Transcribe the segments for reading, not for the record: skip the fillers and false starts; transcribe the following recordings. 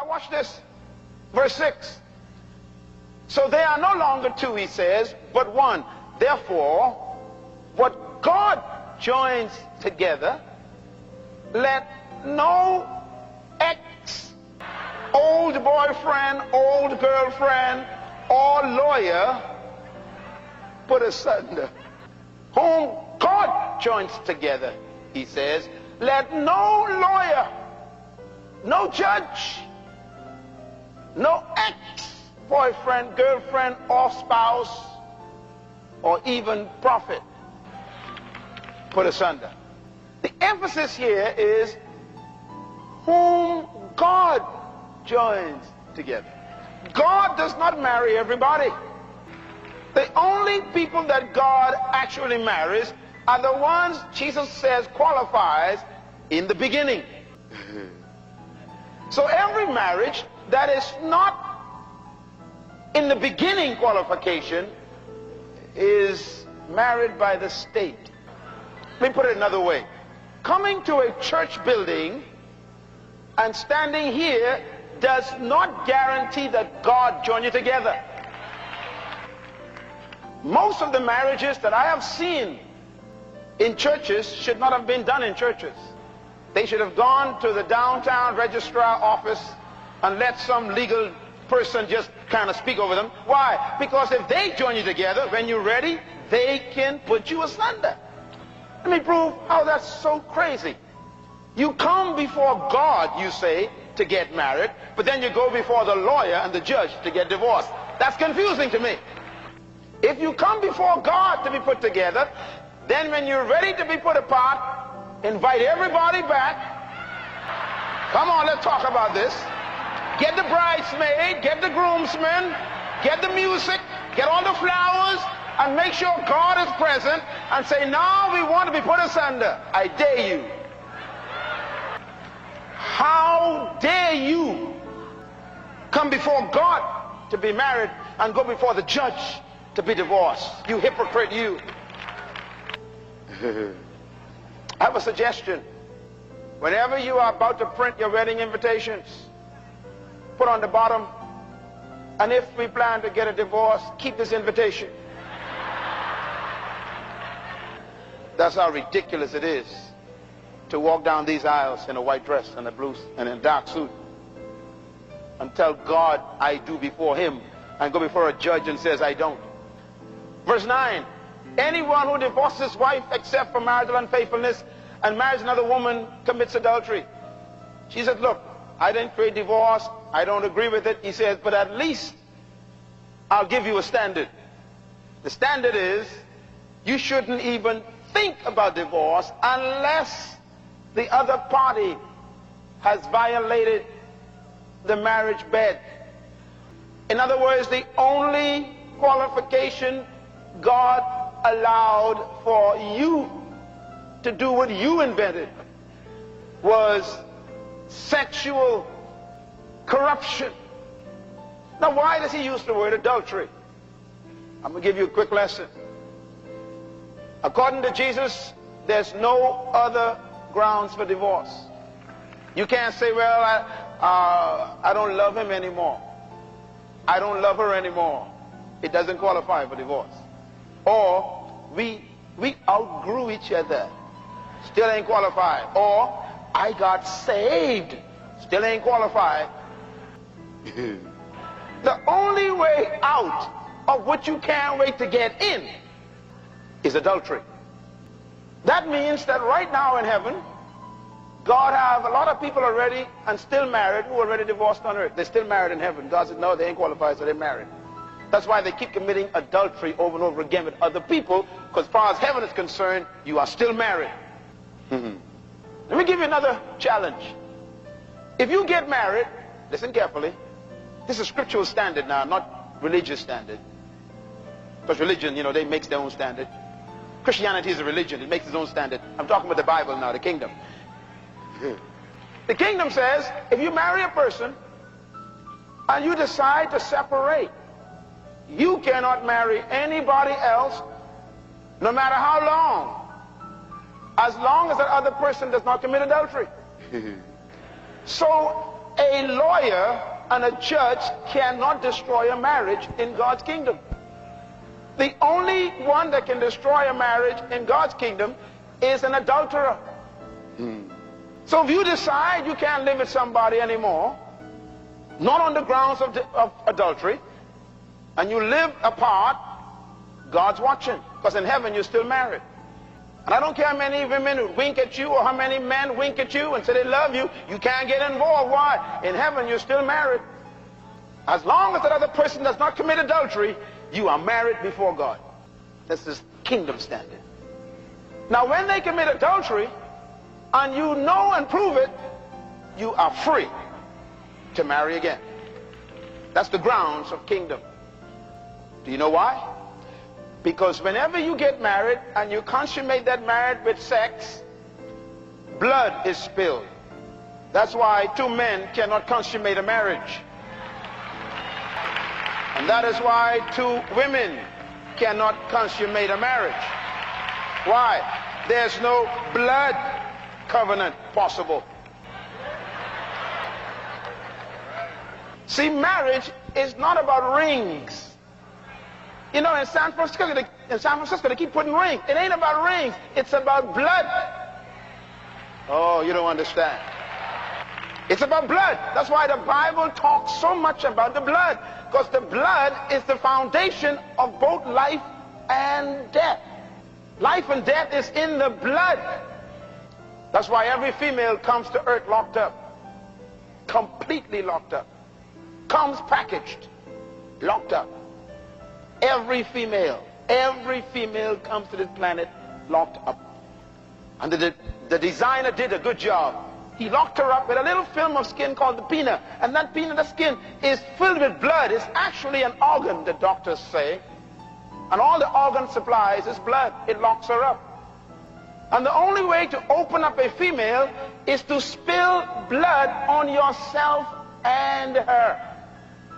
Now watch this. Verse 6. So they are no longer two, he says, but one. Therefore, what God joins together, let no ex, old boyfriend, old girlfriend, or lawyer put asunder. Whom God joins together, he says, let no lawyer, no judge, no ex-boyfriend, girlfriend, or spouse, or even prophet put asunder. The emphasis here is whom God joins together. God does not marry everybody. The only people that God actually marries are the ones Jesus says qualifies in the beginning. So every marriage that is not in the beginning qualification is married by the state. Let me put it another way. Coming to a church building and standing here does not guarantee that God joined you together. Most of the marriages that I have seen in churches should not have been done in churches. They should have gone to the downtown registrar office and let some legal person just kind of speak over them. Why? Because if they join you together, when you're ready, they can put you asunder. Let me prove how that's so crazy. You come before God, you say, to get married, but then you go before the lawyer and the judge to get divorced. That's confusing to me. If you come before God to be put together, then when you're ready to be put apart, invite everybody back. Come on, let's talk about this. Get the bridesmaid, get the groomsmen, get the music, get all the flowers, and make sure God is present, and say, now we want to be put asunder. I dare you. How dare you come before God to be married and go before the judge to be divorced? You hypocrite, you. I have a suggestion. Whenever you are about to print your wedding invitations, put on the bottom, and if we plan to get a divorce, keep this invitation. That's how ridiculous it is to walk down these aisles in a white dress and a blue and a dark suit and tell God I do before him, and go before a judge and says I don't. Verse 9, anyone who divorces his wife except for marital unfaithfulness and marries another woman commits adultery. She said, look, I didn't create divorce, I don't agree with it. He says, but at least I'll give you a standard. The standard is you shouldn't even think about divorce unless the other party has violated the marriage bed. In other words, the only qualification God allowed for you to do what you invented was sexual corruption. Now, why does he use the word adultery? I'm going to give you a quick lesson. According to Jesus, there's no other grounds for divorce. You can't say, well, I don't love him anymore. I don't love her anymore. It doesn't qualify for divorce. Or we outgrew each other. Still ain't qualified. Or I got saved. Still ain't qualified. The only way out of what you can't wait to get in is adultery. That means that right now in heaven, God have a lot of people already and still married who are already divorced on earth. They're still married in heaven. God said, no, they ain't qualified, so they're married. That's why they keep committing adultery over and over again with other people, because as far as heaven is concerned, you are still married. Let me give you another challenge. If you get married, listen carefully, this is scriptural standard now, not religious standard. Because religion, you know, they make their own standard. Christianity is a religion, it makes its own standard. I'm talking about the Bible now, the kingdom. The kingdom says, if you marry a person and you decide to separate, you cannot marry anybody else, no matter how long, as that other person does not commit adultery. So A lawyer and a judge cannot destroy a marriage in God's kingdom. The only one that can destroy a marriage in God's kingdom is an adulterer. So if you decide you can't live with somebody anymore, not on the grounds of adultery, and you live apart, God's watching, because in heaven you're still married. And I don't care how many women wink at you or how many men wink at you and say they love you, you can't get involved. Why? In heaven you're still married. As long as that other person does not commit adultery, you are married before God. This is kingdom standard. Now when they commit adultery and you know and prove it, you are free to marry again. That's the grounds of kingdom. Do you know why? Because whenever you get married and you consummate that marriage with sex, blood is spilled. That's why two men cannot consummate a marriage. And that is why two women cannot consummate a marriage. Why? There's no blood covenant possible. See, marriage is not about rings. You know, in San Francisco, they keep putting rings. It ain't about rings. It's about blood. Oh, you don't understand. It's about blood. That's why the Bible talks so much about the blood. Because the blood is the foundation of both life and death. Life and death is in the blood. That's why every female comes to earth locked up. Completely locked up. Comes packaged. Locked up. Every female comes to this planet locked up. And the designer did a good job. He locked her up with a little film of skin called the pinna. And that pinna, the skin, is filled with blood. It's actually an organ, the doctors say. And all the organ supplies is blood. It locks her up. And the only way to open up a female is to spill blood on yourself and her.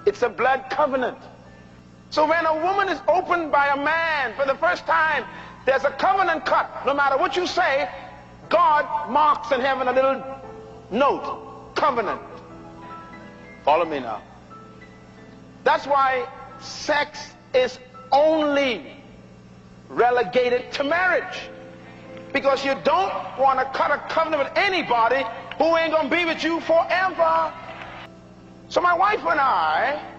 It's a blood covenant. So when a woman is opened by a man for the first time, there's a covenant cut. No matter what you say, God marks in heaven a little note. Covenant. Follow me now. That's why sex is only relegated to marriage. Because you don't want to cut a covenant with anybody who ain't going to be with you forever. So my wife and I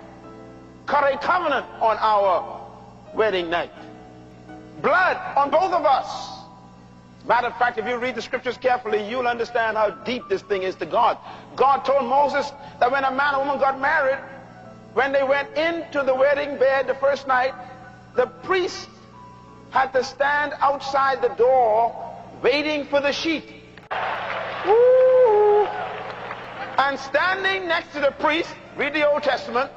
cut a covenant on our wedding night. Blood on both of us. Matter of fact, if you read the scriptures carefully, you'll understand how deep this thing is to God. God told Moses that when a man and woman got married, when they went into the wedding bed the first night, the priest had to stand outside the door waiting for the sheet. Woo! And standing next to the priest, read the Old Testament,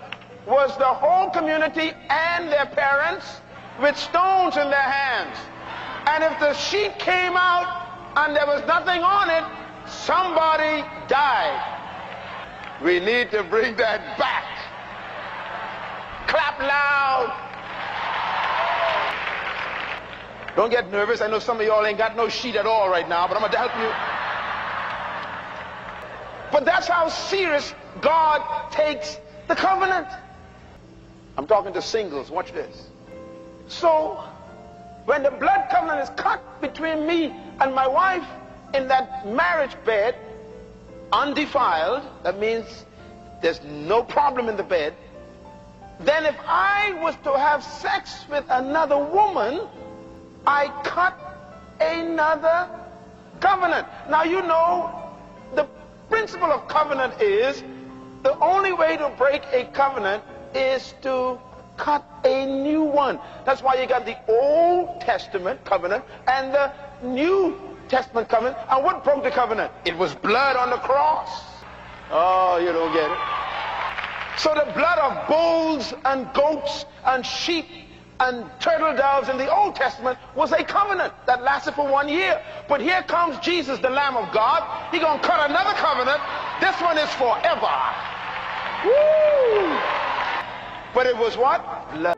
was the whole community and their parents with stones in their hands. And if the sheet came out and there was nothing on it, somebody died. We need to bring that back. Clap loud. Don't get nervous. I know some of y'all ain't got no sheet at all right now, but I'm going to help you. But that's how serious God takes the covenant. I'm talking to singles. Watch this. So, when the blood covenant is cut between me and my wife in that marriage bed, undefiled, that means there's no problem in the bed, then if I was to have sex with another woman, I cut another covenant. Now you know, the principle of covenant is the only way to break a covenant is to cut a new one. That's why you got the Old Testament covenant and the New Testament covenant. And what broke the covenant? It was blood on the cross. Oh, you don't get it. So the blood of bulls and goats and sheep and turtle doves in the Old Testament was a covenant that lasted for 1 year. But here comes Jesus, the Lamb of God. He's going to cut another covenant. This one is forever. Woo! But it was what? Blood.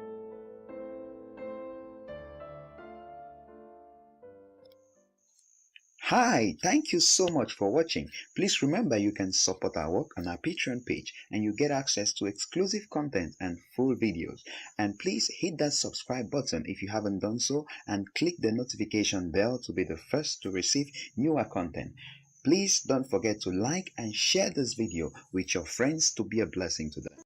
Hi, thank you so much for watching. Please remember you can support our work on our Patreon page and you get access to exclusive content and full videos. And please hit that subscribe button if you haven't done so and click the notification bell to be the first to receive newer content. Please don't forget to like and share this video with your friends to be a blessing to them.